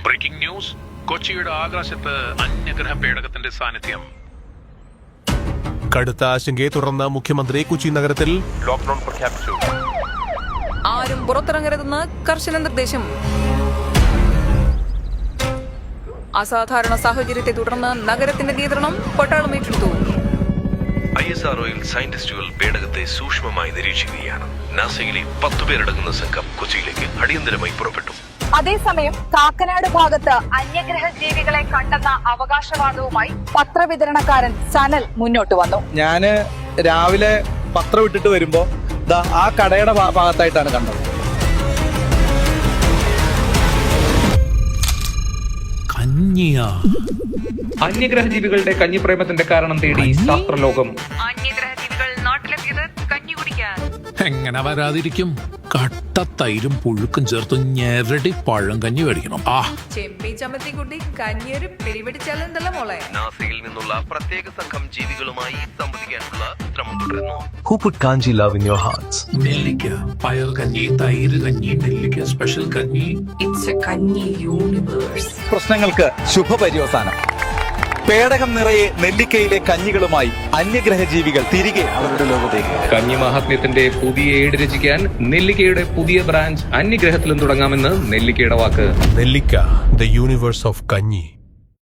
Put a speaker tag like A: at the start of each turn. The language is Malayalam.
A: Breaking news. കൊച്ചിയുടെ ആകാശത്ത് അന്യഗ്രഹ പേടകത്തിന്റെ സാന്നിധ്യം.
B: കടുത്ത ആശങ്കയെ തുടർന്ന് മുഖ്യമന്ത്രി കൊച്ചി നഗരത്തിൽ ലോക്ക്ഡൌൺ പ്രഖ്യാപിച്ചു.
C: ആരും പുറത്തിറങ്ങരുതെന്ന് കർശന നിർദ്ദേശം. അസാധാരണ സാഹചര്യത്തെ തുടർന്ന് നഗരത്തിന്റെ നിയന്ത്രണം പട്ടാളം ഏറ്റെടുത്തു.
D: ISROയിൽ സയന്റിസ്റ്റുകൾ പേടകത്തെ സൂക്ഷ്മമായി നിരീക്ഷിക്കുകയാണ്. നാസയിലെ 10 പേരടങ്ങുന്ന സംഘം കൊച്ചിയിലേക്ക് അടിയന്തരമായി പുറപ്പെട്ടു.
E: അതേസമയം കാക്കനാട് ഭാഗത്ത് അന്യഗ്രഹ ജീവികളെ കണ്ടെന്ന അവകാശവാദവുമായി പത്രവിതരണക്കാരൻ സനൽ മുന്നോട്ട് വന്നു.
F: ഞാന് രാവിലെ പത്രം ഇട്ടിട്ട് വരുമ്പോ ആ കടയുടെ ഭാഗത്തായിട്ടാണ് കണ്ടത്.
G: അന്യഗ്രഹ ജീവികളുടെ കഞ്ഞിപ്രേമത്തിന്റെ കാരണം തേടി ശാസ്ത്രലോകം.
C: അന്യഗ്രഹ ജീവികൾ നാട്ടിലെത്തിയത് കഞ്ഞി കുടിക്കാൻ.
A: എങ്ങനെ വരാതിരിക്കും? കട്ടത്തൈരും പുഴുക്കും ചേർത്ത് ഞെരടി പഴം കഞ്ഞി മേടിക്കണം.
C: ചെമ്പി ചമത്തി കുട്ടി കഞ്ഞിയൊരു പിടിപിടിച്ചാലെന്തല്ല മോളെ.
D: നാസയിൽ നിന്നുള്ള പ്രത്യേക സംഘം ജീവികളുമായി സംവദിക്കാനുള്ള ശ്രമം തുടരുന്നു.
B: Who put kanji love in your hearts?
A: നെല്ലിക്ക, പയർ കഞ്ഞി, തൈര് കഞ്ഞി, നെല്ലിക്ക സ്പെഷ്യൽ കഞ്ഞി.
C: ഇറ്റ്സ് എ കഞ്ഞി യൂണിവേഴ്സ്.
F: പ്രശ്നങ്ങൾക്ക് ശുഭപര്യവസാനം. പേടകം നിറയെ നെല്ലിക്കയിലെ കഞ്ഞികളുമായി അന്യഗ്രഹ ജീവികൾ തിരികെ അവരുടെ ലോകത്തേക്ക്.
G: കഞ്ഞി മഹാത്മ്യത്തിന്റെ പുതിയ ഏട് രചിക്കാൻ നെല്ലിക്കയുടെ പുതിയ ബ്രാഞ്ച് അന്യഗ്രഹത്തിലും തുടങ്ങാമെന്ന് നെല്ലിക്കയുടെ വാക്ക്.
B: നെല്ലിക്ക, the universe of കഞ്ഞി.